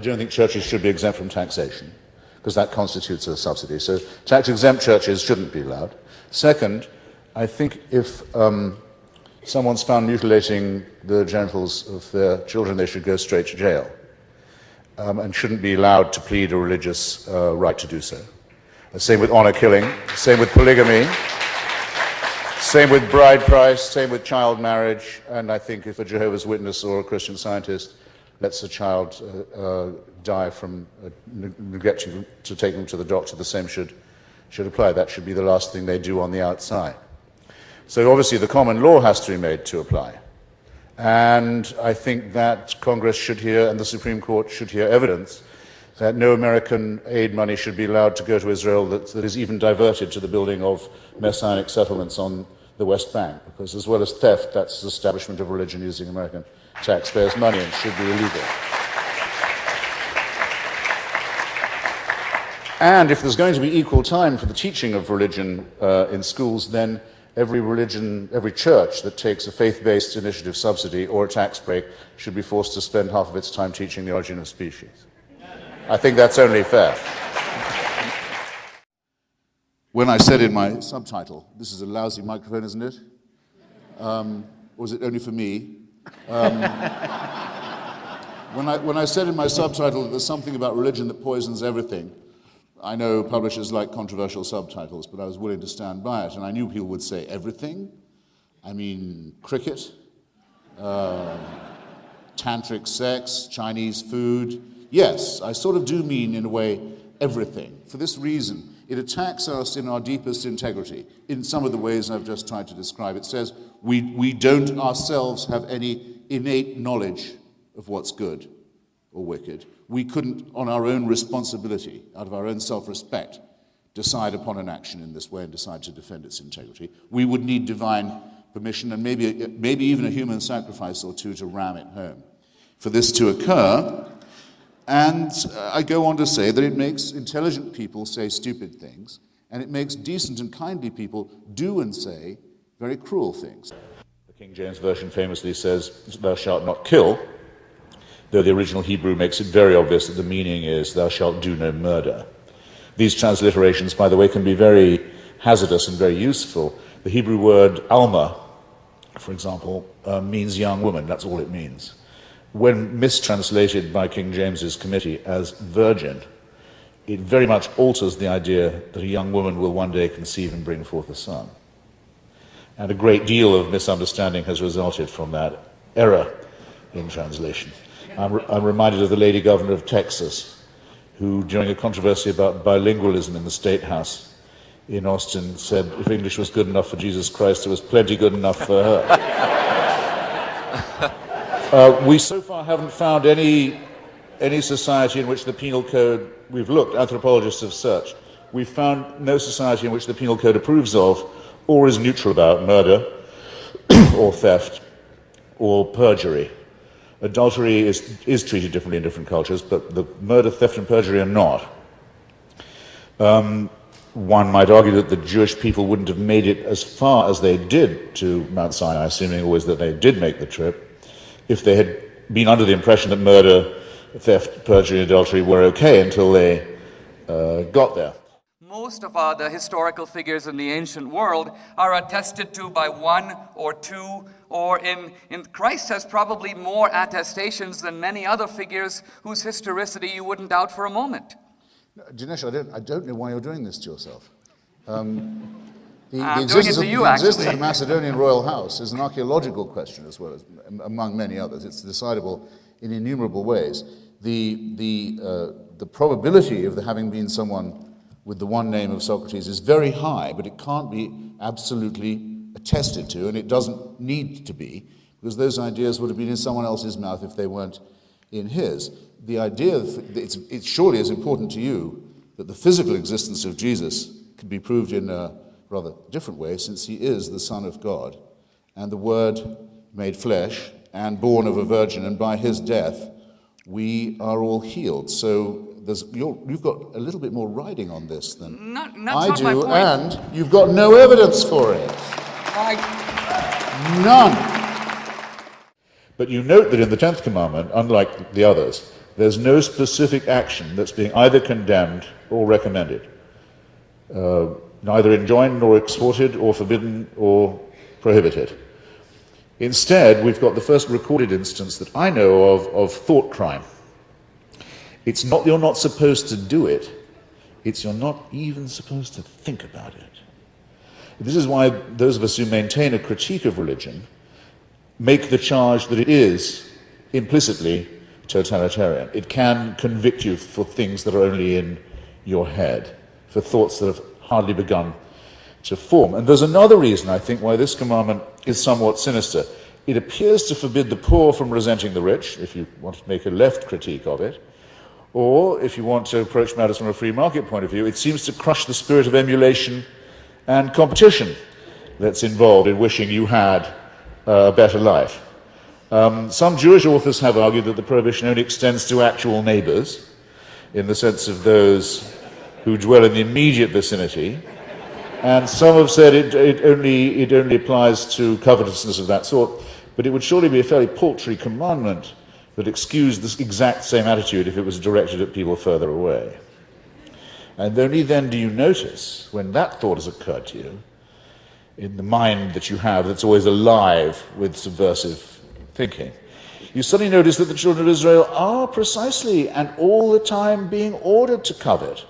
don't think churches should be exempt from taxation, because that constitutes a subsidy. So tax-exempt churches shouldn't be allowed. Second, I think if someone's found mutilating the genitals of their children, they should go straight to jail and shouldn't be allowed to plead a religious right to do so. Same with honor killing, same with polygamy, same with bride price, same with child marriage, and I think if a Jehovah's Witness or a Christian Scientist lets a child die from neglecting to take them to the doctor, the same should apply. That should be the last thing they do on the outside. So obviously the common law has to be made to apply. And I think that Congress should hear, and the Supreme Court should hear, evidence that no American aid money should be allowed to go to Israel that is even diverted to the building of Messianic settlements on the West Bank, because as well as theft, that's the establishment of religion using American taxpayers' money and should be illegal. And if there's going to be equal time for the teaching of religion in schools, then every church that takes a faith-based initiative subsidy or a tax break should be forced to spend half of its time teaching the origin of species. I think that's only fair. When I said in my subtitle, this is a lousy microphone, isn't it? Or is it only for me? When I said in my subtitle that there's something about religion that poisons everything, I know publishers like controversial subtitles, but I was willing to stand by it, and I knew people would say everything. I mean, cricket, tantric sex, Chinese food. Yes, I sort of do mean, in a way, everything. For this reason, it attacks us in our deepest integrity, in some of the ways I've just tried to describe. It says we don't ourselves have any innate knowledge of what's good or wicked. We couldn't, on our own responsibility, out of our own self-respect, decide upon an action in this way and decide to defend its integrity. We would need divine permission and maybe even a human sacrifice or two to ram it home. For this to occur, and I go on to say that it makes intelligent people say stupid things, and it makes decent and kindly people do and say very cruel things. The King James Version famously says, "Thou shalt not kill," though the original Hebrew makes it very obvious that the meaning is, "Thou shalt do no murder." These transliterations, by the way, can be very hazardous and very useful. The Hebrew word alma, for example, means young woman. That's all it means. When mistranslated by King James's committee as virgin, it very much alters the idea that a young woman will one day conceive and bring forth a son. And a great deal of misunderstanding has resulted from that error in translation. I'm reminded of the lady governor of Texas, who, during a controversy about bilingualism in the State House in Austin, said if English was good enough for Jesus Christ, it was plenty good enough for her. We so far haven't found any society in which the penal code, we've looked, anthropologists have searched, we've found no society in which the penal code approves of or is neutral about murder or theft or perjury. Adultery is treated differently in different cultures, but the murder, theft, and perjury are not. One might argue that the Jewish people wouldn't have made it as far as they did to Mount Sinai, assuming always that they did make the trip, if they had been under the impression that murder, theft, perjury, and adultery were okay until they got there. Most of the historical figures in the ancient world are attested to by one or two, or in Christ has probably more attestations than many other figures whose historicity you wouldn't doubt for a moment. Dinesh, I don't know why you're doing this to yourself. I'm doing it to you, actually. The existence of the Macedonian royal house is an archaeological question as well as among many others. It's decidable in innumerable ways. The probability of there having been someone with the one name of Socrates is very high, but it can't be absolutely attested to, and it doesn't need to be, because those ideas would have been in someone else's mouth if they weren't in his. The idea, it surely is important to you that the physical existence of Jesus can be proved in a rather different way, since he is the Son of God, and the Word made flesh, and born of a virgin, and by his death we are all healed. So you've got a little bit more riding on this than I do, and you've got no evidence for it. None. But you note that in the 10th commandment, unlike the others, There's no specific action that's being either condemned or recommended, neither enjoined nor exhorted or forbidden or prohibited. Instead, we've got the first recorded instance that I know of thought crime. It's not you're not supposed to do it, it's you're not even supposed to think about it. This is why those of us who maintain a critique of religion make the charge that it is implicitly totalitarian. It can convict you for things that are only in your head, for thoughts that have hardly begun to form. And there's another reason, I think, why this commandment is somewhat sinister. It appears to forbid the poor from resenting the rich, if you want to make a left critique of it, or if you want to approach matters from a free market point of view, it seems to crush the spirit of emulation and competition that's involved in wishing you had a better life. Some Jewish authors have argued that the prohibition only extends to actual neighbors, in the sense of those who dwell in the immediate vicinity, and some have said it only applies to covetousness of that sort, but it would surely be a fairly paltry commandment that excused this exact same attitude if it was directed at people further away. And only then do you notice, when that thought has occurred to you, in the mind that you have that's always alive with subversive thinking, you suddenly notice that the children of Israel are precisely and all the time being ordered to covet,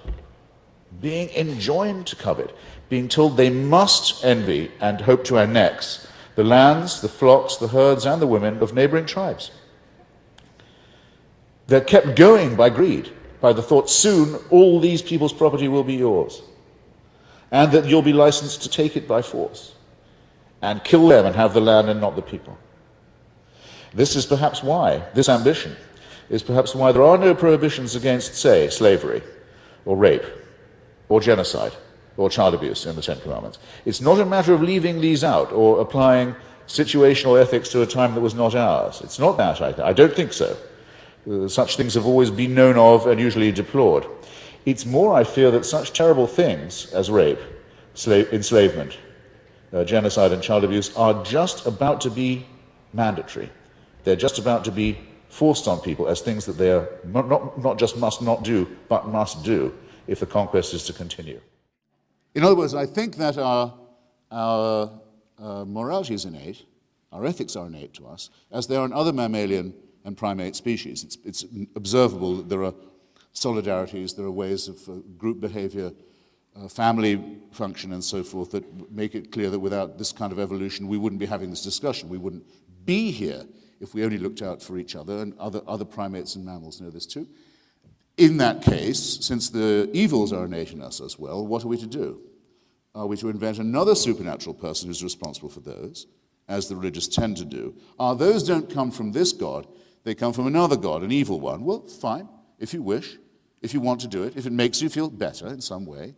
being enjoined to covet, being told they must envy and hope to annex the lands, the flocks, the herds, and the women of neighboring tribes. They're kept going by greed, by the thought soon all these people's property will be yours, and that you'll be licensed to take it by force, and kill them and have the land and not the people. This is perhaps why, this ambition is perhaps why there are no prohibitions against, say, slavery, or rape, or genocide, or child abuse in the Ten Commandments. It's not a matter of leaving these out, or applying situational ethics to a time that was not ours. It's not that, I don't think so. Such things have always been known of and usually deplored. It's more, I fear, that such terrible things as rape, enslavement, genocide and child abuse are just about to be mandatory. They're just about to be forced on people as things that they are not just must not do, but must do if the conquest is to continue. In other words, I think that our morality is innate, our ethics are innate to us, as they are in other mammalian and primate species. It's observable that there are solidarities, there are ways of group behavior, family function and so forth that make it clear that without this kind of evolution we wouldn't be having this discussion. We wouldn't be here if we only looked out for each other, and other primates and mammals know this too. In that case, since the evils are innate in us as well, what are we to do? Are we to invent another supernatural person who's responsible for those, as the religious tend to do? Those don't come from this God, they come from another God, an evil one. Well, fine, if you wish, if you want to do it, if it makes you feel better in some way,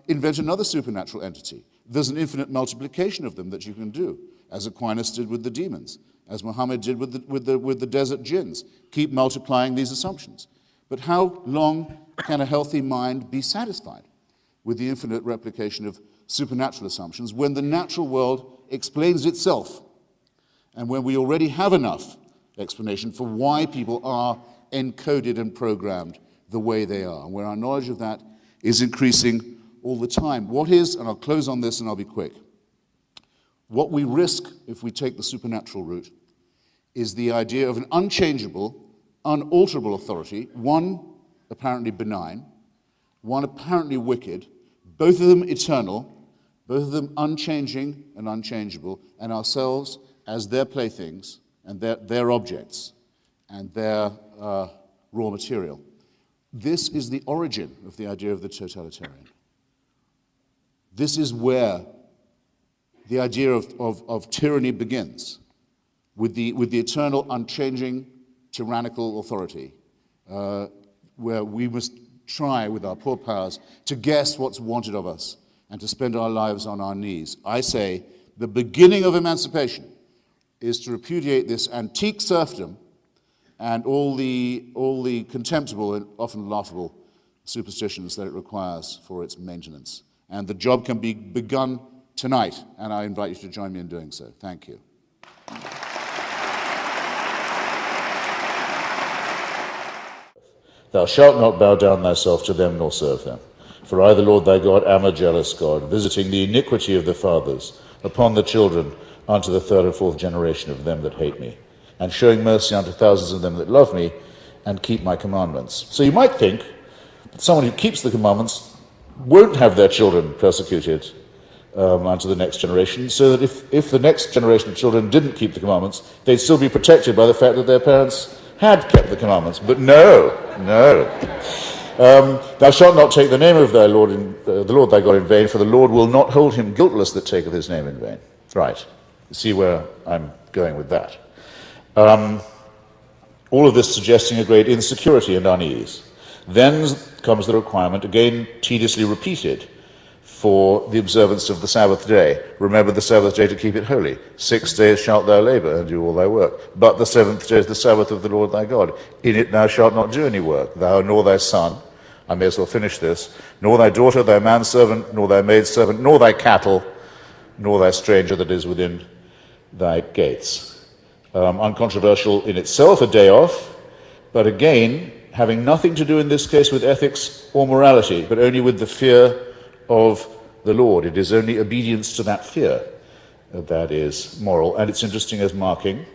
invent another supernatural entity. There's an infinite multiplication of them that you can do, as Aquinas did with the demons, as Muhammad did with the desert jinns. Keep multiplying these assumptions. But how long can a healthy mind be satisfied with the infinite replication of supernatural assumptions when the natural world explains itself, and when we already have enough explanation for why people are encoded and programmed the way they are, and where our knowledge of that is increasing all the time? What is, and I'll close on this and I'll be quick, what we risk if we take the supernatural route is the idea of an unchangeable, unalterable authority, one apparently benign, one apparently wicked, both of them eternal, both of them unchanging and unchangeable, and ourselves as their playthings and their objects and their raw material. This is the origin of the idea of the totalitarian. This is where the idea of tyranny begins, with the eternal, unchanging, tyrannical authority, where we must try with our poor powers to guess what's wanted of us and to spend our lives on our knees. I say the beginning of emancipation is to repudiate this antique serfdom and all the contemptible and often laughable superstitions that it requires for its maintenance. And the job can be begun tonight, and I invite you to join me in doing so. Thank you. Thou shalt not bow down thyself to them nor serve them. For I, the Lord thy God, am a jealous God, visiting the iniquity of the fathers upon the children unto the third and fourth generation of them that hate me, and showing mercy unto thousands of them that love me and keep my commandments. So you might think that someone who keeps the commandments won't have their children persecuted unto the next generation, so that if the next generation of children didn't keep the commandments, they'd still be protected by the fact that their parents had kept the commandments. But no. Thou shalt not take the name of thy Lord, the Lord thy God in vain, for the Lord will not hold him guiltless that taketh his name in vain. Right. You see where I'm going with that. All of this suggesting a great insecurity and unease. Then comes the requirement, again tediously repeated, for the observance of the Sabbath day. Remember the Sabbath day to keep it holy. 6 days shalt thou labor and do all thy work. But the seventh day is the Sabbath of the Lord thy God. In it thou shalt not do any work, thou nor thy son. I may as well finish this. Nor thy daughter, thy manservant, nor thy maidservant, nor thy cattle, nor thy stranger that is within thy gates. Uncontroversial in itself, a day off, but again, having nothing to do in this case with ethics or morality, but only with the fear of the Lord. It is only obedience to that fear that is moral. And it's interesting as marking,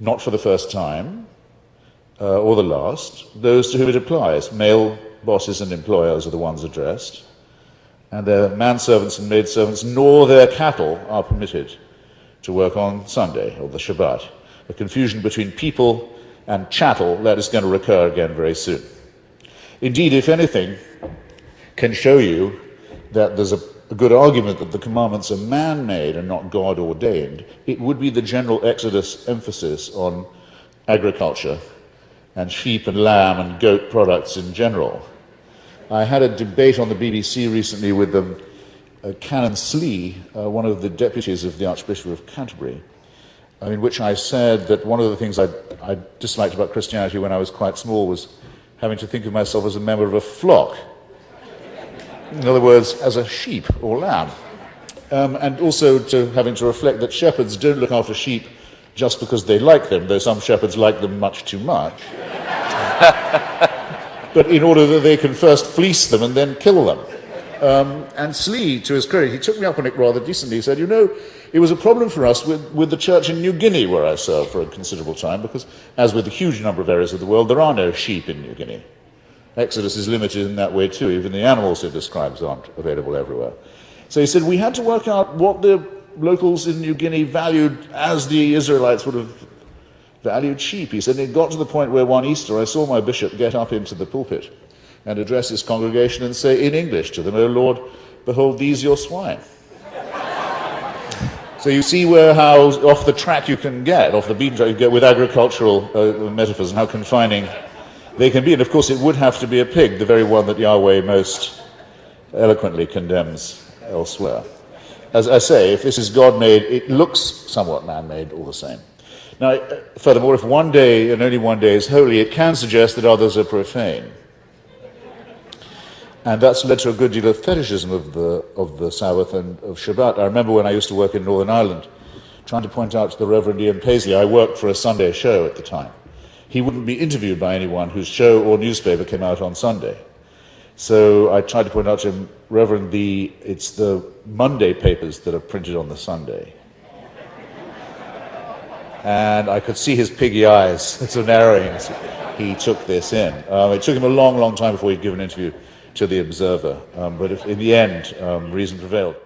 not for the first time or the last, those to whom it applies. Male bosses and employers are the ones addressed, and their manservants and maidservants, nor their cattle are permitted to work on Sunday or the Shabbat. A confusion between people and chattel, that is going to recur again very soon. Indeed, if anything can show you that there's a good argument that the commandments are man-made and not God-ordained, it would be the general Exodus emphasis on agriculture and sheep and lamb and goat products in general. I had a debate on the BBC recently with Canon Slee, one of the deputies of the Archbishop of Canterbury, in which I said that one of the things I disliked about Christianity when I was quite small was having to think of myself as a member of a flock. In other words, as a sheep or lamb. And also having to reflect that shepherds don't look after sheep just because they like them, though some shepherds like them much too much. But in order that they can first fleece them and then kill them. And Slee, to his credit, he took me up on it rather decently. He said, you know, it was a problem for us with the church in New Guinea, where I served for a considerable time, because as with a huge number of areas of the world, there are no sheep in New Guinea. Exodus is limited in that way too. Even the animals it describes aren't available everywhere. So he said, we had to work out what the locals in New Guinea valued as the Israelites would have valued sheep. He said, it got to the point where one Easter I saw my bishop get up into the pulpit and address his congregation and say in English to them, O Lord, behold these your swine. So you see how off the track you can get, off the beaten track you get with agricultural metaphors and how confining they can be. And of course it would have to be a pig, the very one that Yahweh most eloquently condemns elsewhere. As I say, if this is God-made, it looks somewhat man-made all the same. Now, furthermore, if one day and only one day is holy, it can suggest that others are profane. And that's led to a good deal of fetishism of the Sabbath and of Shabbat. I remember when I used to work in Northern Ireland, trying to point out to the Reverend Ian Paisley, I worked for a Sunday show at the time. He wouldn't be interviewed by anyone whose show or newspaper came out on Sunday. So I tried to point out to him, Reverend, it's the Monday papers that are printed on the Sunday. And I could see his piggy eyes sort of narrowing as he took this in. It took him a long, long time before he'd give an interview to the Observer. But in the end, reason prevailed.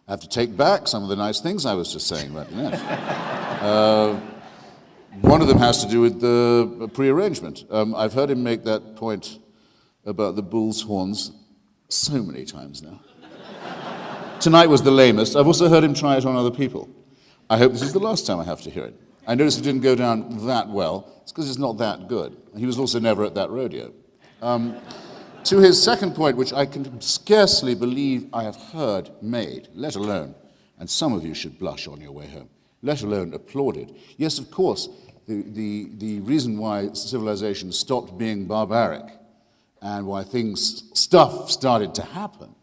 I have to take back some of the nice things I was just saying about the one of them has to do with the prearrangement. I've heard him make that point about the bull's horns so many times now. Tonight was the lamest. I've also heard him try it on other people. I hope this is the last time I have to hear it. I noticed it didn't go down that well. It's because it's not that good. He was also never at that rodeo. To his second point, which I can scarcely believe I have heard made, let alone, and some of you should blush on your way home, let alone applauded. Yes, of course, the reason why civilization stopped being barbaric and why stuff started to happen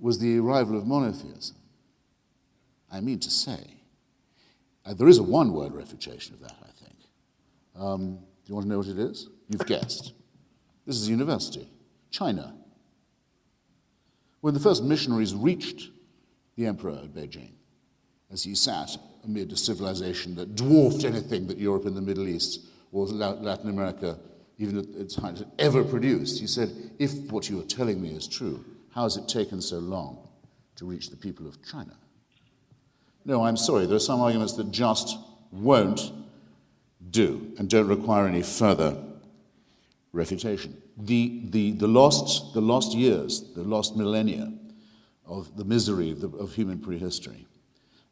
was the arrival of monotheism. I mean to say, there is a one-word refutation of that, I think. Do you want to know what it is? You've guessed. This is a university, China. When the first missionaries reached the emperor at Beijing, as he sat amid a civilization that dwarfed anything that Europe and the Middle East or Latin America, even at its height, had ever produced, he said, if what you are telling me is true, how has it taken so long to reach the people of China? No, I'm sorry, there are some arguments that just won't do and don't require any further refutation. The lost years, the lost millennia of the misery of human prehistory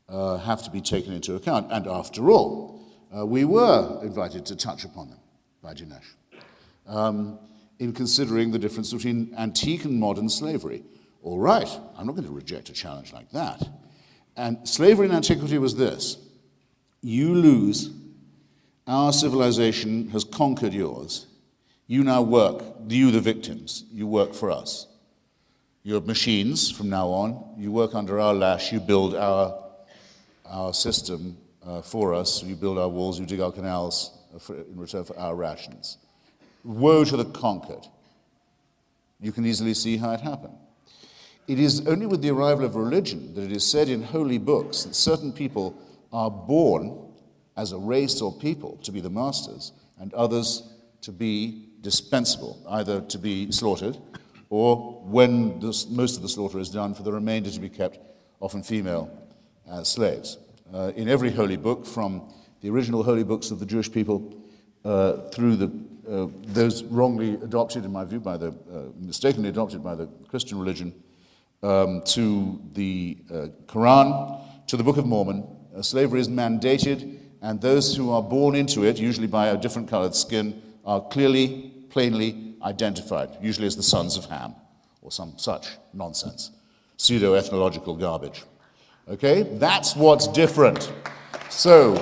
have to be taken into account. And after all, we were invited to touch upon them by Dinesh in considering the difference between antique and modern slavery. All right, I'm not going to reject a challenge like that. And slavery in antiquity was this: you lose, our civilization has conquered yours. You now work, you the victims, you work for us. You're machines from now on. You work under our lash. You build our system for us. You build our walls. You dig our canals in return for our rations. Woe to the conquered. You can easily see how it happened. It is only with the arrival of religion that it is said in holy books that certain people are born as a race or people to be the masters, and others to be dispensable, either to be slaughtered, or when most of the slaughter is done, for the remainder to be kept, often female, as slaves. In every holy book, from the original holy books of the Jewish people through those wrongly adopted, in my view, mistakenly adopted by the Christian religion, to the Quran, to the Book of Mormon, slavery is mandated, and those who are born into it, usually by a different colored skin, are clearly, plainly identified, usually as the sons of Ham, or some such nonsense, pseudo-ethnological garbage. Okay? That's what's different. So,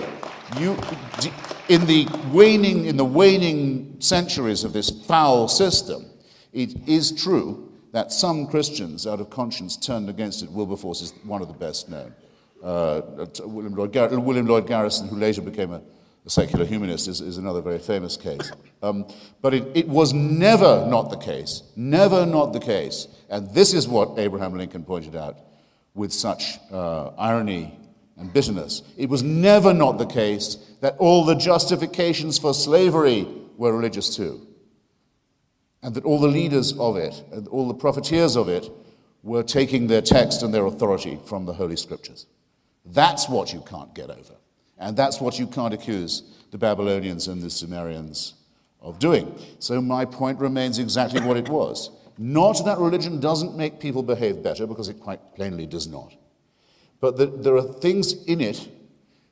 in the waning centuries of this foul system, it is true that some Christians, out of conscience, turned against it. Wilberforce is one of the best known. William Lloyd Garrison, who later became a secular humanist, is another very famous case. But it was never not the case, and this is what Abraham Lincoln pointed out with such irony and bitterness. It was never not the case that all the justifications for slavery were religious too, and that all the leaders of it, and all the profiteers of it, were taking their text and their authority from the Holy Scriptures. That's what you can't get over. And that's what you can't accuse the Babylonians and the Sumerians of doing. So my point remains exactly what it was. Not that religion doesn't make people behave better, because it quite plainly does not. But that there are things in it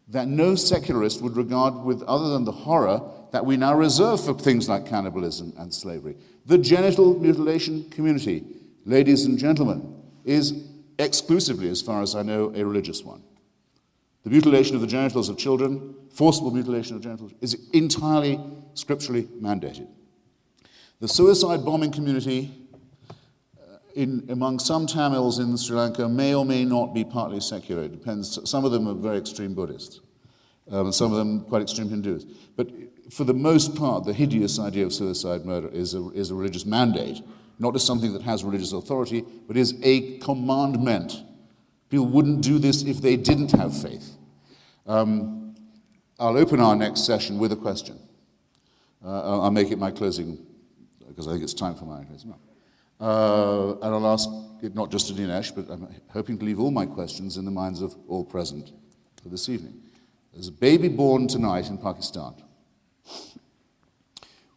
that no secularist would regard with other than the horror that we now reserve for things like cannibalism and slavery. The genital mutilation community, ladies and gentlemen, is exclusively, as far as I know, a religious one. The mutilation of the genitals of children, forcible mutilation of genitals, is entirely scripturally mandated. The suicide bombing community among some Tamils in Sri Lanka may or may not be partly secular. It depends. Some of them are very extreme Buddhists, and some of them quite extreme Hindus. But for the most part, the hideous idea of suicide murder is a religious mandate, not just something that has religious authority, but is a commandment. People wouldn't do this if they didn't have faith. I'll open our next session with a question. I'll make it my closing, because I think it's time for my closing. And I'll ask it not just to Dinesh, but I'm hoping to leave all my questions in the minds of all present for this evening. There's a baby born tonight in Pakistan.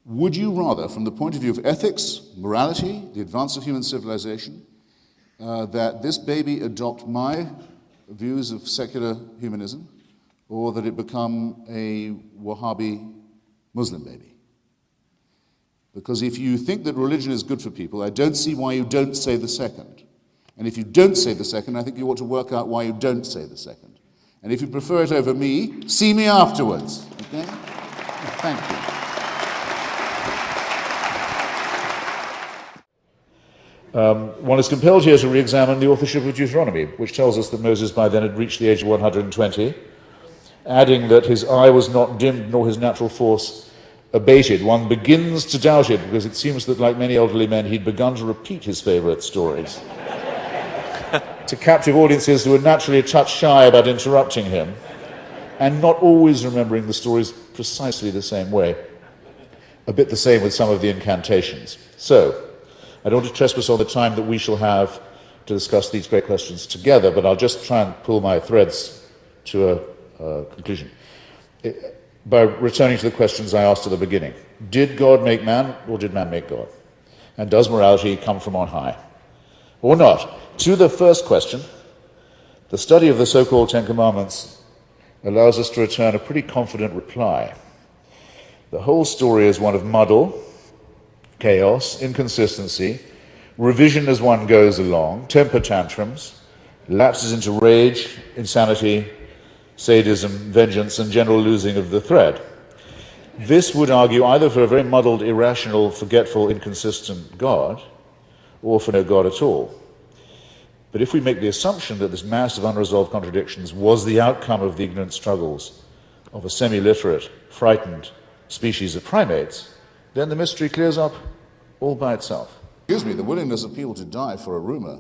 Would you rather, from the point of view of ethics, morality, the advance of human civilization, that this baby adopt my views of secular humanism, or that it become a Wahhabi Muslim baby? Because if you think that religion is good for people, I don't see why you don't say the second. And if you don't say the second, I think you ought to work out why you don't say the second. And if you prefer it over me, see me afterwards. Okay? Thank you. One is compelled here to re-examine the authorship of Deuteronomy, which tells us that Moses by then had reached the age of 120, adding that his eye was not dimmed nor his natural force abated. One begins to doubt it because it seems that, like many elderly men, he'd begun to repeat his favourite stories to captive audiences who were naturally a touch shy about interrupting him and not always remembering the stories precisely the same way. A bit the same with some of the incantations. So, I don't want to trespass on the time that we shall have to discuss these great questions together, but I'll just try and pull my threads to a conclusion by returning to the questions I asked at the beginning. Did God make man, or did man make God? And does morality come from on high, or not? To the first question, the study of the so-called Ten Commandments allows us to return a pretty confident reply. The whole story is one of muddle, chaos, inconsistency, revision as one goes along, temper tantrums, lapses into rage, insanity, sadism, vengeance, and general losing of the thread. This would argue either for a very muddled, irrational, forgetful, inconsistent God, or for no God at all. But if we make the assumption that this mass of unresolved contradictions was the outcome of the ignorant struggles of a semi-literate, frightened species of primates, then the mystery clears up all by itself. Excuse me, the willingness of people to die for a rumor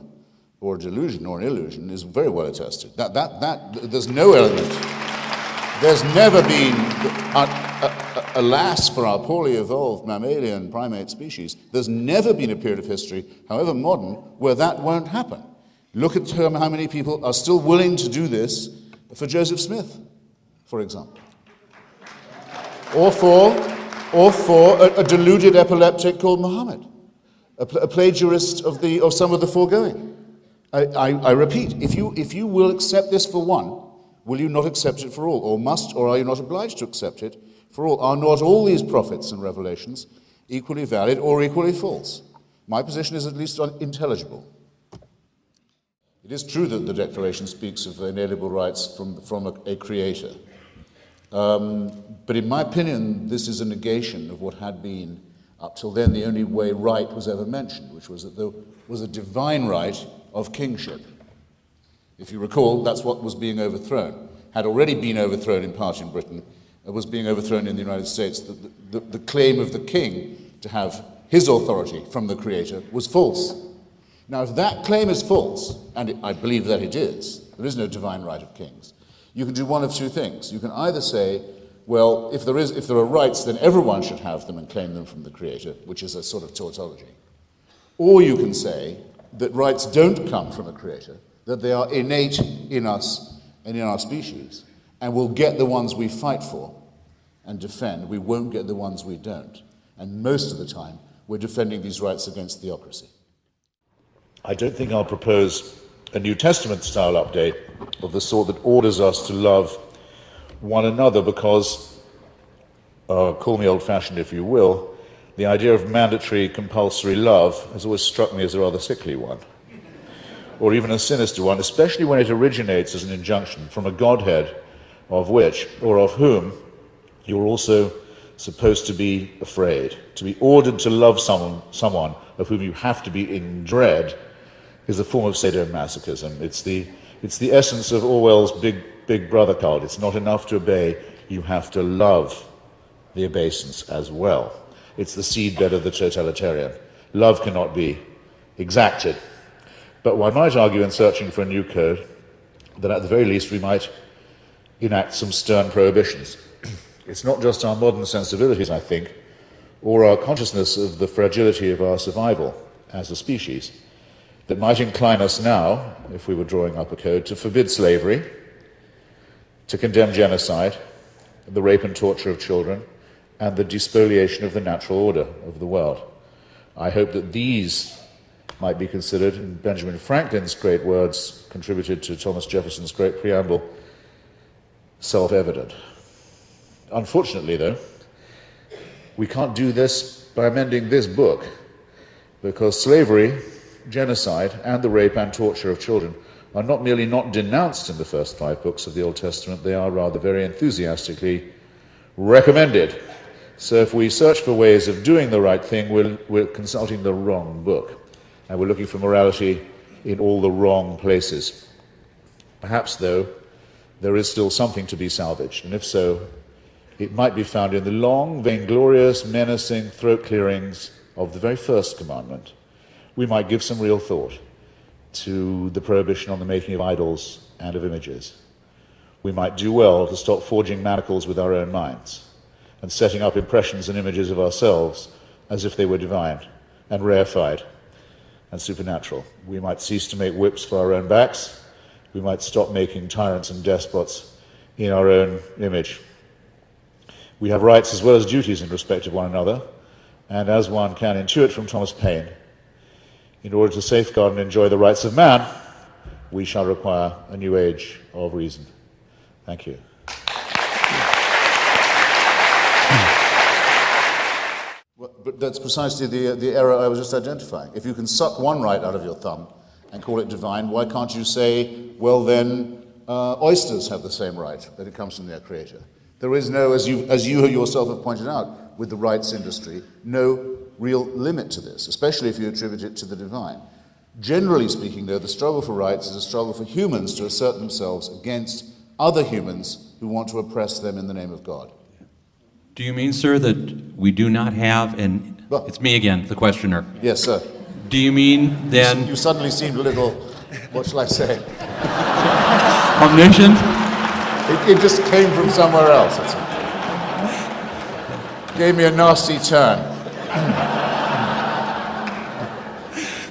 or a delusion or an illusion is very well attested. There's no element. There's never been, alas for our poorly evolved mammalian primate species, there's never been a period of history, however modern, where that won't happen. Look at how many people are still willing to do this for Joseph Smith, for example. Or for a deluded epileptic called Muhammad, a plagiarist of some of the foregoing. I repeat, if you will accept this for one, will you not accept it for all? Or are you not obliged to accept it for all? Are not all these prophets and revelations equally valid or equally false? My position is at least unintelligible. It is true that the Declaration speaks of inalienable rights from a creator. But in my opinion, this is a negation of what had been, up till then, the only way right was ever mentioned, which was that there was a divine right of kingship. If you recall, that's what was being overthrown. Had already been overthrown in part in Britain, was being overthrown in the United States. The claim of the king to have his authority from the Creator was false. Now, if that claim is false, and I believe that it is, there is no divine right of kings, you can do one of two things. You can either say, well, if there are rights, then everyone should have them and claim them from the Creator, which is a sort of tautology. Or you can say that rights don't come from a Creator, that they are innate in us and in our species, and we'll get the ones we fight for and defend. We won't get the ones we don't. And most of the time, we're defending these rights against theocracy. I don't think I'll propose a New Testament-style update of the sort that orders us to love one another because, call me old-fashioned if you will, the idea of mandatory, compulsory love has always struck me as a rather sickly one, or even a sinister one, especially when it originates as an injunction from a Godhead of which, or of whom, you're also supposed to be afraid. To be ordered to love someone of whom you have to be in dread is a form of sadomasochism. It's the essence of Orwell's Big Brother cult. It's not enough to obey, you have to love the obeisance as well. It's the seedbed of the totalitarian. Love cannot be exacted. But one might argue in searching for a new code that at the very least we might enact some stern prohibitions. It's not just our modern sensibilities, I think, or our consciousness of the fragility of our survival as a species that might incline us now, if we were drawing up a code, to forbid slavery, to condemn genocide, the rape and torture of children, and the despoliation of the natural order of the world. I hope that these might be considered, in Benjamin Franklin's great words contributed to Thomas Jefferson's great preamble, self-evident. Unfortunately, though, we can't do this by amending this book, because slavery, genocide, and the rape and torture of children are not merely not denounced in the first 5 books of the Old Testament, they are rather very enthusiastically recommended. So if we search for ways of doing the right thing, we're consulting the wrong book, and we're looking for morality in all the wrong places. Perhaps, though, there is still something to be salvaged, and if so, it might be found in the long, vainglorious, menacing throat clearings of the very first commandment. We might give some real thought to the prohibition on the making of idols and of images. We might do well to stop forging manacles with our own minds and setting up impressions and images of ourselves as if they were divine and reified and supernatural. We might cease to make whips for our own backs. We might stop making tyrants and despots in our own image. We have rights as well as duties in respect of one another, and as one can intuit from Thomas Paine, in order to safeguard and enjoy the rights of man, we shall require a new age of reason. Thank you. Well, but that's precisely the error I was just identifying. If you can suck one right out of your thumb and call it divine, why can't you say, well then, oysters have the same right, that it comes from their creator? There is no, as you yourself have pointed out, with the rights industry, no real limit to this, especially if you attribute it to the divine. Generally speaking, though, the struggle for rights is a struggle for humans to assert themselves against other humans who want to oppress them in the name of God. Do you mean, sir, that we do not have Well, it's me again, the questioner. Yes, sir. Do you mean then... You suddenly seemed a little, what shall I say? Omniscient? It just came from somewhere else. Gave me a nasty turn.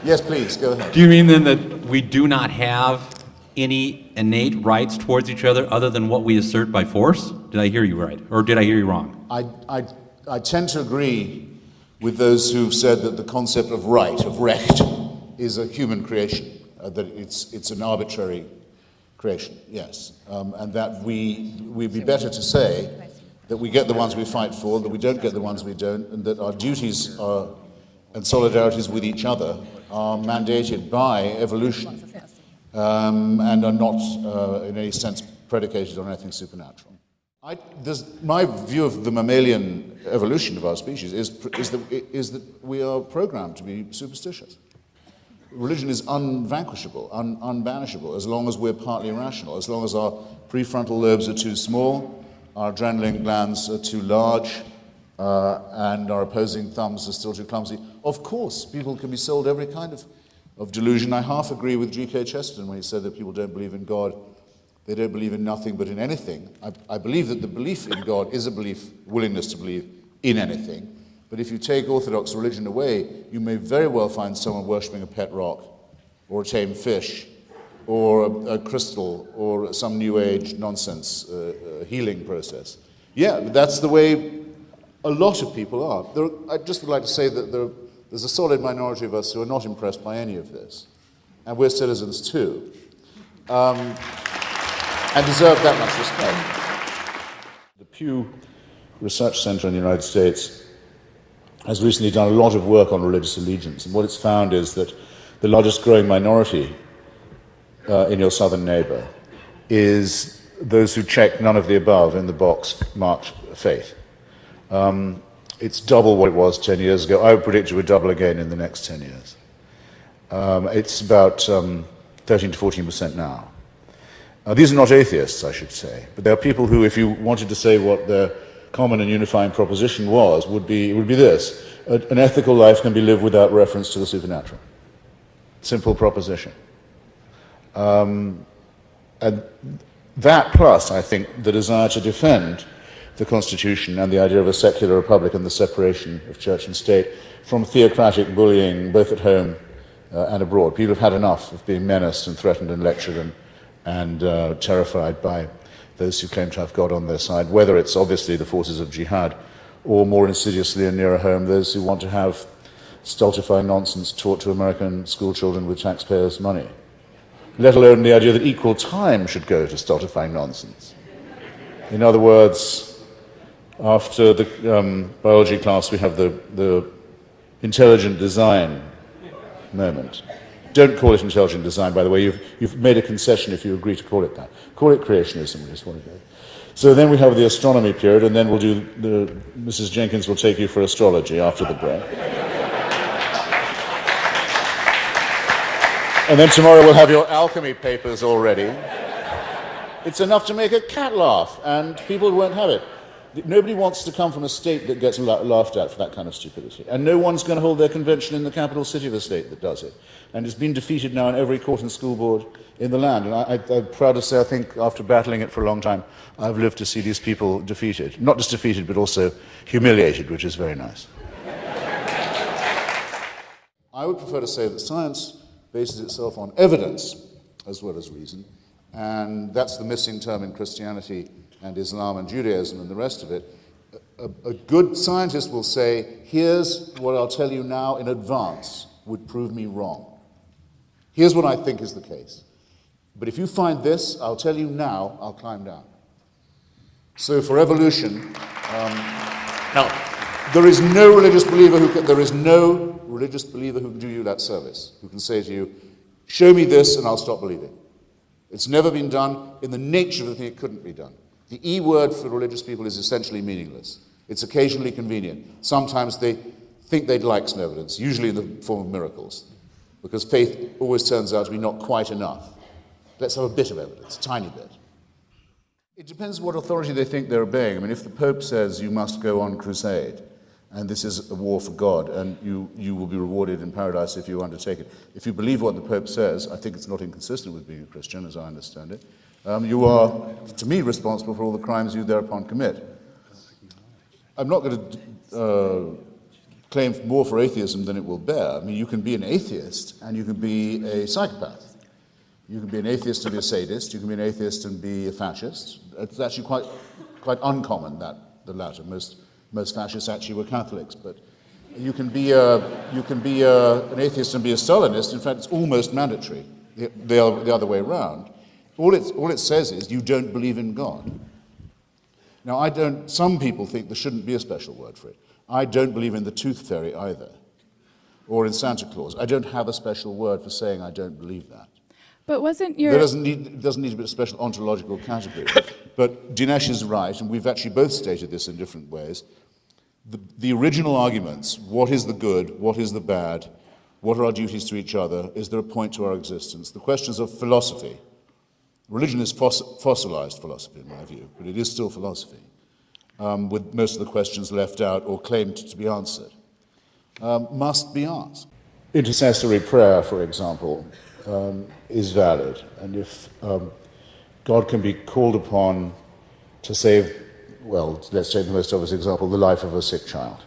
Yes, please, go ahead. Do you mean then that we do not have any innate rights towards each other than what we assert by force? Did I hear you right? Or did I hear you wrong? I tend to agree with those who've said that the concept of right, of recht, is a human creation, that it's an arbitrary creation, yes. And that we'd be better to say that we get the ones we fight for, that we don't get the ones we don't, and that our duties are, and solidarities with each other are mandated by evolution and are not in any sense predicated on anything supernatural. My view of the mammalian evolution of our species is that we are programmed to be superstitious. Religion is unvanquishable, unbanishable, as long as we're partly rational, as long as our prefrontal lobes are too small, our adrenaline glands are too large, and our opposing thumbs are still too clumsy. Of course, people can be sold every kind of delusion. I half agree with G.K. Chesterton when he said that people don't believe in God. They don't believe in nothing but in anything. I believe that the belief in God is a willingness to believe in anything. But if you take Orthodox religion away, you may very well find someone worshipping a pet rock, or a tame fish, or a crystal, or some New Age nonsense healing process. Yeah, but that's the way a lot of people are. I just would like to say that there's a solid minority of us who are not impressed by any of this. And we're citizens too. And deserve that much respect. The Pew Research Center in the United States has recently done a lot of work on religious allegiance, and what it's found is that the largest growing minority in your southern neighbor is those who check none of the above in the box marked faith. It's double what it was 10 years ago. I would predict it would double again in the next 10 years. It's about 13 to 14% now. These are not atheists, I should say, but they are people who, if you wanted to say what their common and unifying proposition was, would be this: an ethical life can be lived without reference to the supernatural. Simple proposition. And that plus, I think, the desire to defend the Constitution and the idea of a secular republic and the separation of church and state from theocratic bullying, both at home and abroad. People have had enough of being menaced and threatened and lectured and terrified by those who claim to have God on their side, whether it's obviously the forces of jihad or more insidiously and nearer home, those who want to have stultifying nonsense taught to American school children with taxpayers' money, let alone the idea that equal time should go to stultifying nonsense. In other words, after the biology class, we have the intelligent design moment. Don't call it intelligent design, by the way. You've made a concession if you agree to call it that. Call it creationism, is what it is. So then we have the astronomy period, and then we'll do Mrs. Jenkins will take you for astrology after the break. And then tomorrow we'll have your alchemy papers all ready. It's enough to make a cat laugh, and people won't have it. Nobody wants to come from a state that gets laughed at for that kind of stupidity. And no one's going to hold their convention in the capital city of a state that does it. And it's been defeated now in every court and school board in the land. And I'm proud to say, I think, after battling it for a long time, I've lived to see these people defeated. Not just defeated, but also humiliated, which is very nice. I would prefer to say that science bases itself on evidence as well as reason, and that's the missing term in Christianity and Islam and Judaism and the rest of it. A good scientist will say, here's what I'll tell you now in advance would prove me wrong. Here's what I think is the case. But if you find this, I'll tell you now, I'll climb down. So for evolution, there is no religious believer who can do you that service, who can say to you, show me this and I'll stop believing. It's never been done. In the nature of the thing, it couldn't be done. The E word for religious people is essentially meaningless. It's occasionally convenient. Sometimes they think they'd like some evidence, usually in the form of miracles, because faith always turns out to be not quite enough. Let's have a bit of evidence, a tiny bit. It depends what authority they think they're obeying. I mean, if the Pope says you must go on crusade, and this is a war for God, and you will be rewarded in paradise if you undertake it. If you believe what the Pope says, I think it's not inconsistent with being a Christian, as I understand it. You are, to me, responsible for all the crimes you thereupon commit. I'm not going to claim more for atheism than it will bear. I mean, you can be an atheist, and you can be a psychopath. You can be an atheist and be a sadist. You can be an atheist and be a fascist. It's actually quite uncommon, the latter. Most fascists actually were Catholics, but you can be an atheist and be a Stalinist. In fact, it's almost mandatory the other way around. All it says is you don't believe in God. Now, some people think there shouldn't be a special word for it. I don't believe in the tooth fairy either, or in Santa Claus. I don't have a special word for saying I don't believe that. But wasn't your... There doesn't need to be a special ontological category. But Dinesh is right, and we've actually both stated this in different ways. The original arguments, what is the good, what is the bad, what are our duties to each other, is there a point to our existence? The questions of philosophy. Religion is fossilized philosophy, in my view, but it is still philosophy, with most of the questions left out or claimed to be answered, must be asked. Intercessory prayer, for example, is valid, and if God can be called upon to save, well, let's take the most obvious example, the life of a sick child,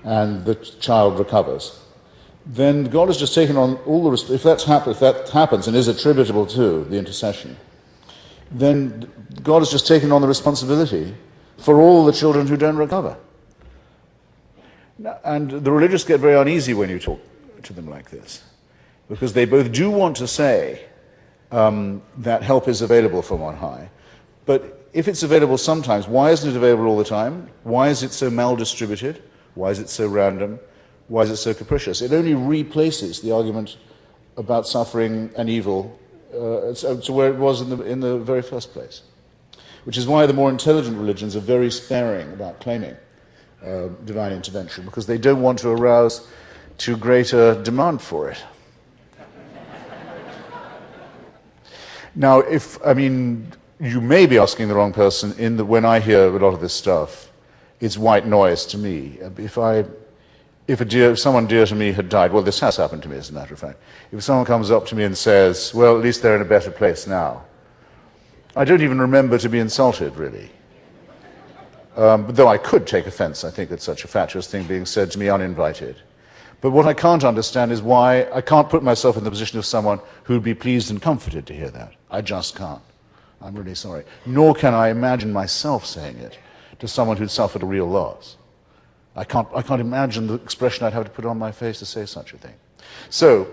and the child recovers, then God has just taken on all the if that happens and is attributable to the intercession, then God has just taken on the responsibility for all the children who don't recover. And the religious get very uneasy when you talk to them like this, because they both do want to say that help is available from on high, but if it's available sometimes, why isn't it available all the time? Why is it so maldistributed? Why is it so random? Why is it so capricious? It only replaces the argument about suffering and evil to where it was in the very first place. Which is why the more intelligent religions are very sparing about claiming divine intervention, because they don't want to arouse too great a demand for it. Now, you may be asking the wrong person when I hear a lot of this stuff, it's white noise to me. If someone dear to me had died, well, this has happened to me, as a matter of fact. If someone comes up to me and says, well, at least they're in a better place now, I don't even remember to be insulted, really. Though I could take offense, I think, at such a fatuous thing being said to me uninvited. But what I can't understand is why I can't put myself in the position of someone who'd be pleased and comforted to hear that. I just can't. I'm really sorry. Nor can I imagine myself saying it to someone who'd suffered a real loss. I can't imagine the expression I'd have to put on my face to say such a thing. So,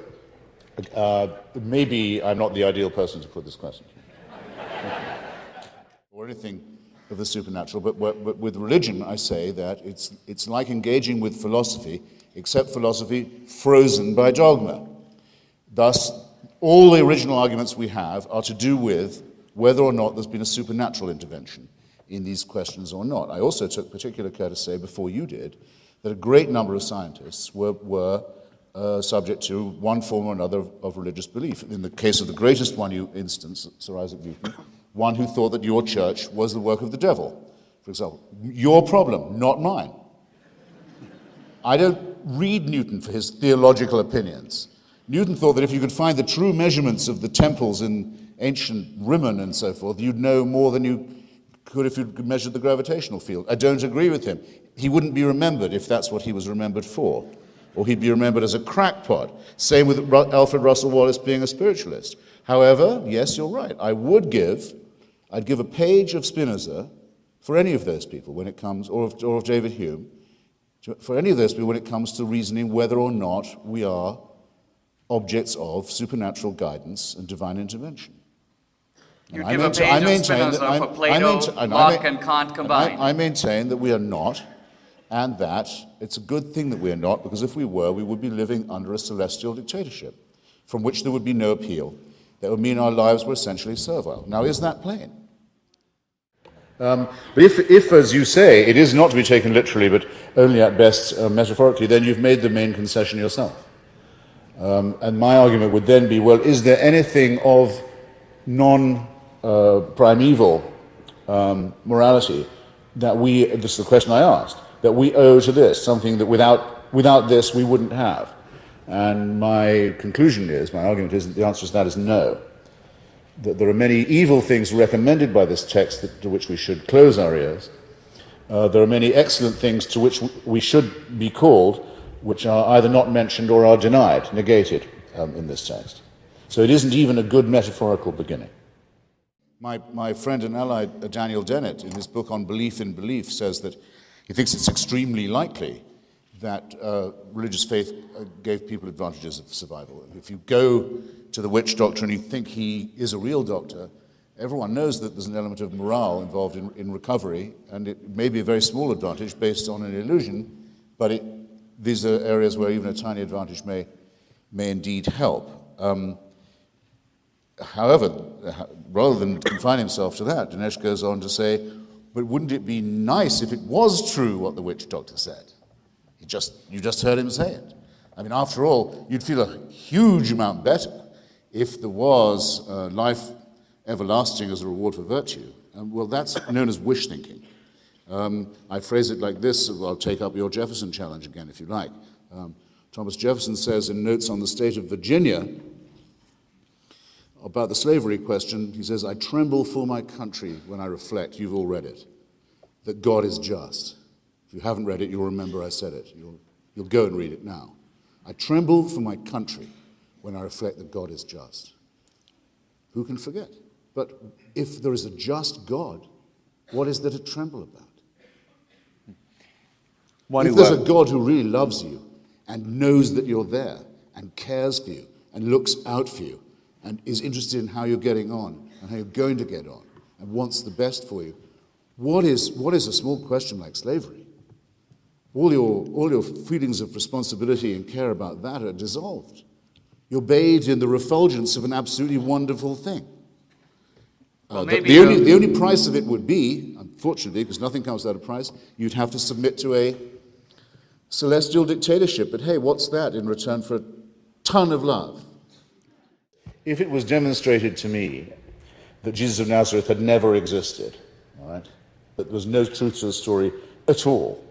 maybe I'm not the ideal person to put this question to. Or anything of the supernatural, but with religion I say that it's like engaging with philosophy, except philosophy frozen by dogma. Thus, all the original arguments we have are to do with whether or not there's been a supernatural intervention in these questions or not. I also took particular care to say, before you did, that a great number of scientists were subject to one form or another of religious belief. In the case of the greatest one you instance, Sir Isaac Newton, one who thought that your church was the work of the devil, for example. Your problem, not mine. I don't read Newton for his theological opinions. Newton thought that if you could find the true measurements of the temples in ancient Rimmon and so forth, you'd know more than you could if you could measure the gravitational field. I don't agree with him. He wouldn't be remembered if that's what he was remembered for. Or he'd be remembered as a crackpot. Same with Alfred Russel Wallace being a spiritualist. However, yes, you're right. I'd give a page of Spinoza for any of those people when it comes, or of David Hume, for any of those people when it comes to reasoning whether or not we are objects of supernatural guidance and divine intervention. You'd give a page of Spinoza for Plato, Locke, and Kant combined. I maintain that we are not, and that it's a good thing that we are not, because if we were, we would be living under a celestial dictatorship from which there would be no appeal. That would mean our lives were essentially servile. Now, is that plain? But if, as you say, it is not to be taken literally, but only at best metaphorically, then you've made the main concession yourself. And my argument would then be, well, is there anything of non-primeval morality that this is the question I asked, that we owe to this, something that without this we wouldn't have? And my conclusion is, my argument is that the answer to that is no. That there are many evil things recommended by this text to which we should close our ears. There are many excellent things to which we should be called, which are either not mentioned or are denied, negated in this text. So it isn't even a good metaphorical beginning. My friend and ally Daniel Dennett, in his book on belief in belief, says that he thinks it's extremely likely that religious faith gave people advantages of survival. If you go to the witch doctor and you think he is a real doctor, everyone knows that there's an element of morale involved in recovery, and it may be a very small advantage based on an illusion, but these are areas where even a tiny advantage may indeed help. However, rather than confine himself to that, Dinesh goes on to say, but wouldn't it be nice if it was true what the witch doctor said? You just heard him say it. I mean, after all, you'd feel a huge amount better if there was life everlasting as a reward for virtue. Well, that's known as wish thinking. I phrase it like this. I'll take up your Jefferson challenge again, if you like. Thomas Jefferson says in Notes on the State of Virginia about the slavery question, he says, I tremble for my country when I reflect, you've all read it, that God is just. If you haven't read it, you'll remember I said it. You'll go and read it now. I tremble for my country when I reflect that God is just. Who can forget? But if there is a just God, what is there to tremble about? If there's a God who really loves you and knows that you're there and cares for you and looks out for you and is interested in how you're getting on and how you're going to get on and wants the best for you, what is a small question like slavery? All your feelings of responsibility and care about that are dissolved. You're bathed in the refulgence of an absolutely wonderful thing. The only price of it would be, unfortunately, because nothing comes without a price, you'd have to submit to a celestial dictatorship. But hey, what's that in return for a ton of love? If it was demonstrated to me that Jesus of Nazareth had never existed, all right, that there was no truth to the story at all,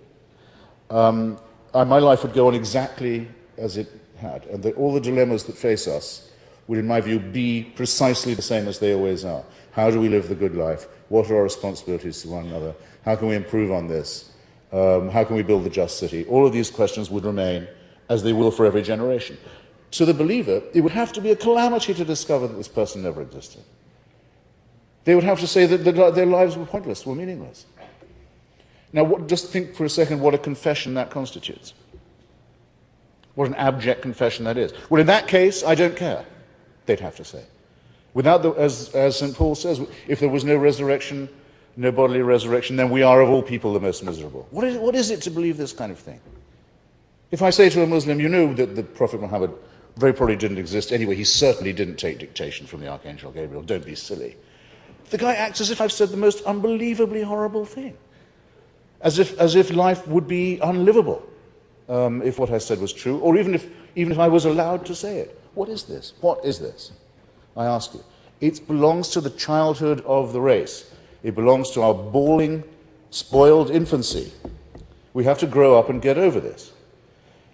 my life would go on exactly as it had, and that all the dilemmas that face us would, in my view, be precisely the same as they always are. How do we live the good life? What are our responsibilities to one another? How can we improve on this? How can we build the just city? All of these questions would remain as they will for every generation. To the believer, it would have to be a calamity to discover that this person never existed. They would have to say that their lives were pointless, were meaningless. Now, just think for a second what a confession that constitutes. What an abject confession that is. Well, in that case, I don't care, they'd have to say. Without as St. Paul says, if there was no resurrection, no bodily resurrection, then we are of all people the most miserable. What is it to believe this kind of thing? If I say to a Muslim, you know that the Prophet Muhammad very probably didn't exist anyway, he certainly didn't take dictation from the Archangel Gabriel, don't be silly. The guy acts as if I've said the most unbelievably horrible thing. As if life would be unlivable if what I said was true, or even if I was allowed to say it. What is this? What is this? I ask you. It belongs to the childhood of the race. It belongs to our bawling spoiled infancy. We have to grow up and get over this.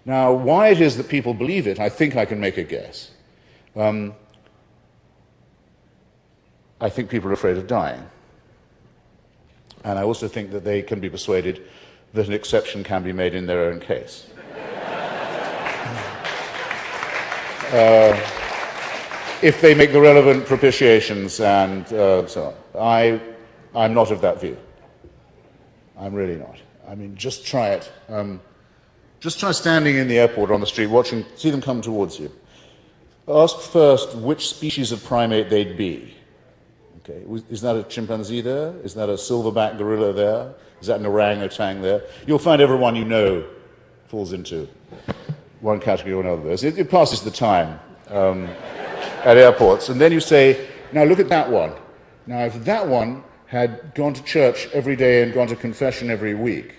Now, why it is that people believe it, I think I can make a guess. I think people are afraid of dying. And I also think that they can be persuaded that an exception can be made in their own case. If they make the relevant propitiations and so on. I'm not of that view. I'm really not. I mean, just try it. Just try standing in the airport or on the street, see them come towards you. Ask first which species of primate they'd be. Okay, is that a chimpanzee there? Is that a silverback gorilla there? Is that an orangutan there? You'll find everyone you know falls into one category or another. It passes the time at airports. And then you say, now look at that one. Now, if that one had gone to church every day and gone to confession every week,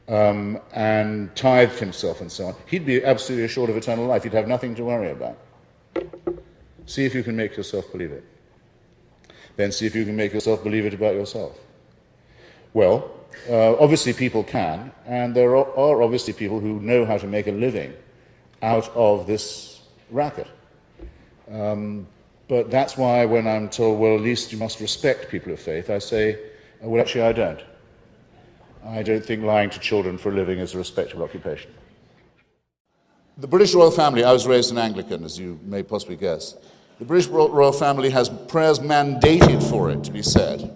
and tithed himself and so on, he'd be absolutely assured of eternal life. He'd have nothing to worry about. See if you can make yourself believe it. Then see if you can make yourself believe it about yourself. Well, obviously people can, and there are obviously people who know how to make a living out of this racket. But that's why when I'm told, well, at least you must respect people of faith, I say, well, actually, I don't. I don't think lying to children for a living is a respectable occupation. The British royal family, I was raised an Anglican, as you may possibly guess. The British royal family has prayers mandated for it to be said.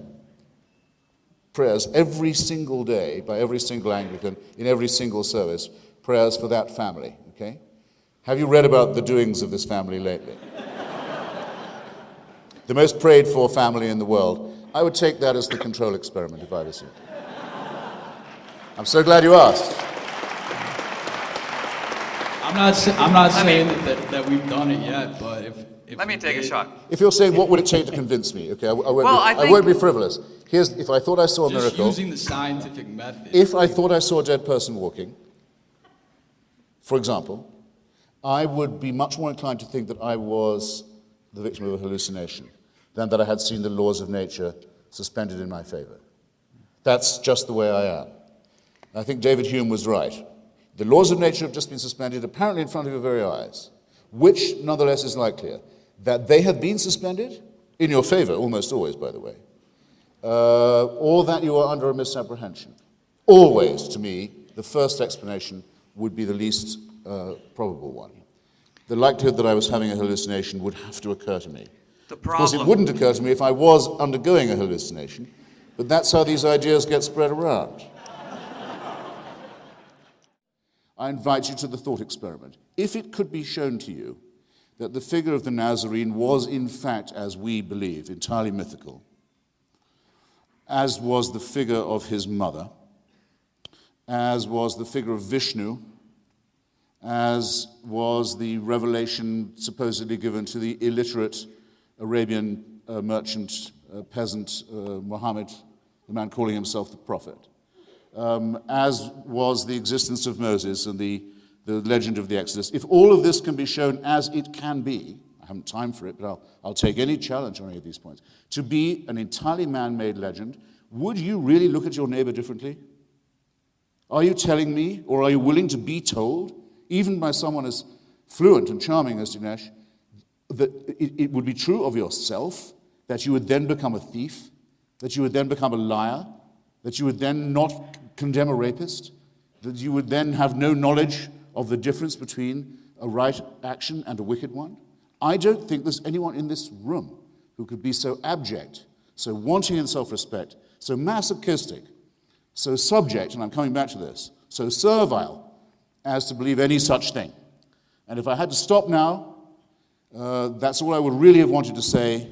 Prayers every single day by every single Anglican in every single service. Prayers for that family, okay? Have you read about the doings of this family lately? The most prayed for family in the world. I would take that as the control experiment if I was you. I'm so glad you asked. I'm not saying that we've done it yet, but if Let me take a shot. If you're saying, what would it take to convince me? Okay, I won't be frivolous. If I thought I saw a just miracle, using the scientific method. if I thought I saw a dead person walking, for example, I would be much more inclined to think that I was the victim of a hallucination than that I had seen the laws of nature suspended in my favor. That's just the way I am. I think David Hume was right. The laws of nature have just been suspended, apparently in front of your very eyes. Which, nonetheless, is likelier? That they have been suspended, in your favor, almost always, by the way, or that you are under a misapprehension. Always, to me, the first explanation would be the least probable one. The likelihood that I was having a hallucination would have to occur to me. The Of course, it wouldn't occur to me if I was undergoing a hallucination, but that's how these ideas get spread around. I invite you to the thought experiment. If it could be shown to you that the figure of the Nazarene was, in fact, as we believe, entirely mythical, as was the figure of his mother, as was the figure of Vishnu, as was the revelation supposedly given to the illiterate Arabian merchant, peasant Muhammad, the man calling himself the prophet, as was the existence of Moses and the legend of the Exodus. If all of this can be shown as it can be, I haven't time for it, but I'll take any challenge on any of these points, to be an entirely man-made legend, would you really look at your neighbor differently? Are you telling me, or are you willing to be told, even by someone as fluent and charming as Dinesh, that it would be true of yourself, that you would then become a thief, that you would then become a liar, that you would then not condemn a rapist, that you would then have no knowledge of the difference between a right action and a wicked one? I don't think there's anyone in this room who could be so abject, so wanting in self-respect, so masochistic, so subject, and I'm coming back to this, so servile, as to believe any such thing. And if I had to stop now, that's all I would really have wanted to say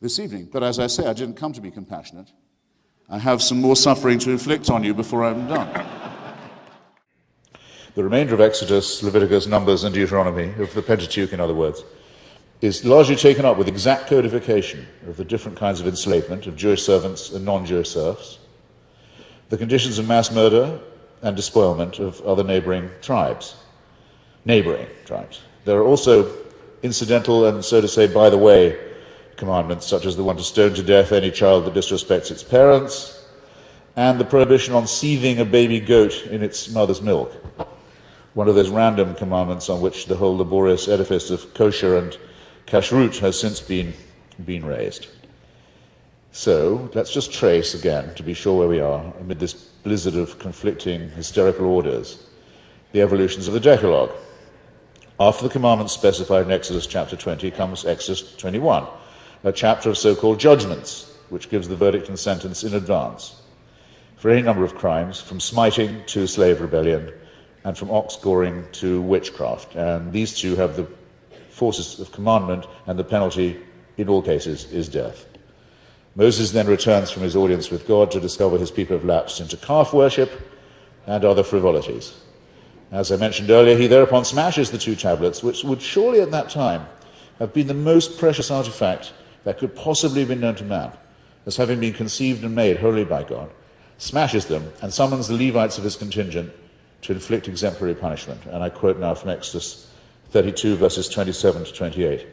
this evening. But as I say, I didn't come to be compassionate. I have some more suffering to inflict on you before I'm done. The remainder of Exodus, Leviticus, Numbers, and Deuteronomy, of the Pentateuch, in other words, is largely taken up with exact codification of the different kinds of enslavement of Jewish servants and non-Jewish serfs, the conditions of mass murder and despoilment of other neighboring tribes. There are also incidental and, so to say, by the way, commandments such as the one to stone to death any child that disrespects its parents, and the prohibition on seething a baby goat in its mother's milk, one of those random commandments on which the whole laborious edifice of kosher and kashrut has since been raised. So let's just trace again, to be sure where we are, amid this blizzard of conflicting hysterical orders, the evolutions of the Decalogue. After the commandments specified in Exodus chapter 20 comes Exodus 21, a chapter of so-called judgments, which gives the verdict and sentence in advance for any number of crimes, from smiting to slave rebellion, and from ox goring to witchcraft. And these two have the forces of commandment, and the penalty in all cases is death. Moses then returns from his audience with God to discover his people have lapsed into calf worship and other frivolities. As I mentioned earlier, he thereupon smashes the two tablets, which would surely at that time have been the most precious artifact that could possibly have been known to man, as having been conceived and made wholly by God, smashes them and summons the Levites of his contingent to inflict exemplary punishment. And I quote now from Exodus 32, verses 27 to 28.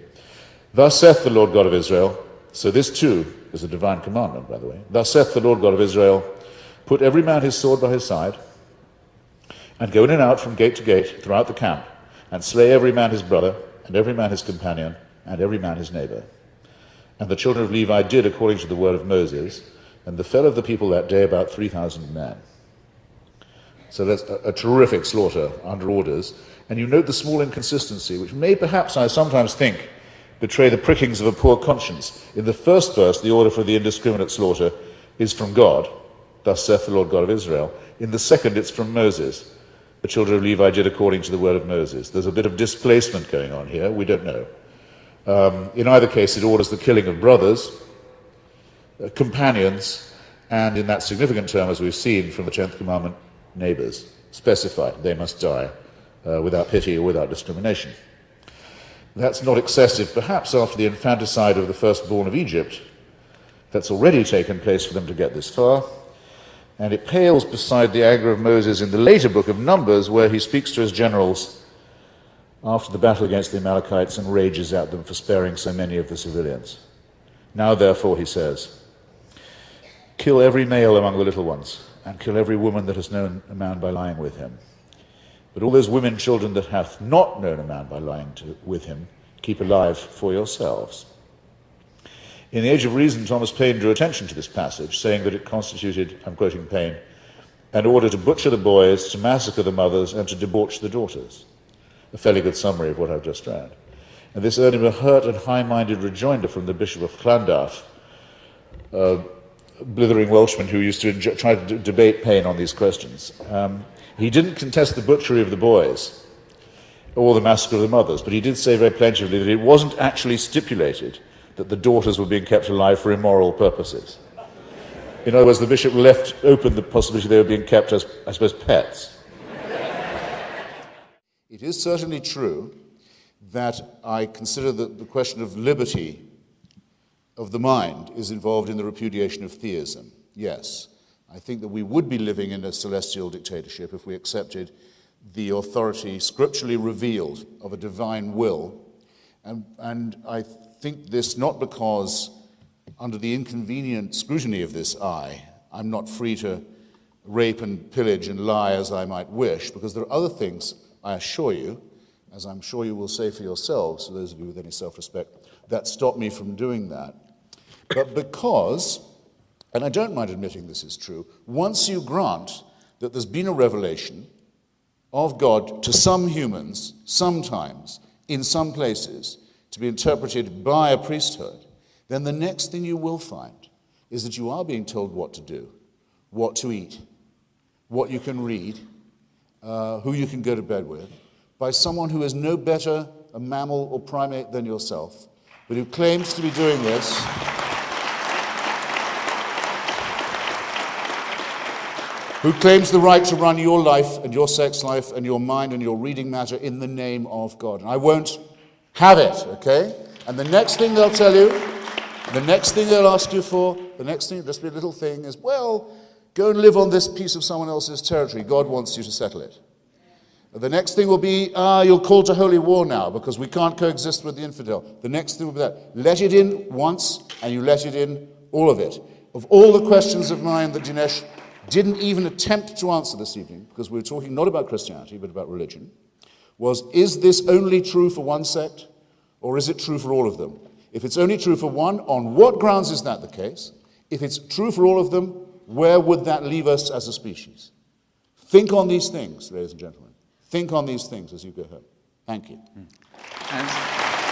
Thus saith the Lord God of Israel, so this too is a divine commandment, by the way. Thus saith the Lord God of Israel, put every man his sword by his side, and go in and out from gate to gate throughout the camp, and slay every man his brother, and every man his companion, and every man his neighbor. And the children of Levi did according to the word of Moses, and there fell of the people that day about 3,000 men. So that's a terrific slaughter under orders. And you note the small inconsistency, which may perhaps, I sometimes think, betray the prickings of a poor conscience. In the first verse, the order for the indiscriminate slaughter is from God, thus saith the Lord God of Israel. In the second, it's from Moses. The children of Levi did according to the word of Moses. There's a bit of displacement going on here. We don't know. In either case, it orders the killing of brothers, companions, and in that significant term, as we've seen from the 10th commandment, neighbors, specified. They must die without pity or without discrimination. That's not excessive, perhaps after the infanticide of the firstborn of Egypt. That's already taken place for them to get this far. And it pales beside the anger of Moses in the later book of Numbers, where he speaks to his generals after the battle against the Amalekites and rages at them for sparing so many of the civilians. Now, therefore, he says, kill every male among the little ones, and kill every woman that has known a man by lying with him. But all those women, children that hath not known a man by lying with him, keep alive for yourselves. In the Age of Reason, Thomas Paine drew attention to this passage, saying that it constituted, I'm quoting Paine, an order to butcher the boys, to massacre the mothers, and to debauch the daughters. A fairly good summary of what I've just read. And this earned him a hurt and high-minded rejoinder from the Bishop of Llandaff, a blithering Welshman who used to try to debate Paine on these questions. He didn't contest the butchery of the boys or the massacre of the mothers, but he did say very plaintively that it wasn't actually stipulated that the daughters were being kept alive for immoral purposes. In other words, the bishop left open the possibility they were being kept as, I suppose, pets. It is certainly true that I consider that the question of liberty of the mind is involved in the repudiation of theism. Yes, I think that we would be living in a celestial dictatorship if we accepted the authority scripturally revealed of a divine will. And I think this not because, under the inconvenient scrutiny of this eye, I'm not free to rape and pillage and lie as I might wish, because there are other things, I assure you, as I'm sure you will say for yourselves, those of you with any self-respect, that stop me from doing that. But because, and I don't mind admitting this is true, once you grant that there's been a revelation of God to some humans, sometimes, in some places, to be interpreted by a priesthood, then the next thing you will find is that you are being told what to do, what to eat, what you can read, who you can go to bed with, by someone who is no better a mammal or primate than yourself, but who claims to be doing this who claims the right to run your life and your sex life and your mind and your reading matter in the name of God. And I won't have it, okay? And the next thing they'll tell you, the next thing they'll ask you for, the next thing, just be a little thing, is, well, go and live on this piece of someone else's territory. God wants you to settle it. The next thing will be, you're called to holy war now because we can't coexist with the infidel. The next thing will be that. Let it in once and you let it in all of it. Of all the questions of mine that Dinesh didn't even attempt to answer this evening, because we were talking not about Christianity, but about religion, was, is this only true for one sect, or is it true for all of them? If it's only true for one, on what grounds is that the case? If it's true for all of them, where would that leave us as a species? Think on these things, ladies and gentlemen. Think on these things as you go home. Thank you. And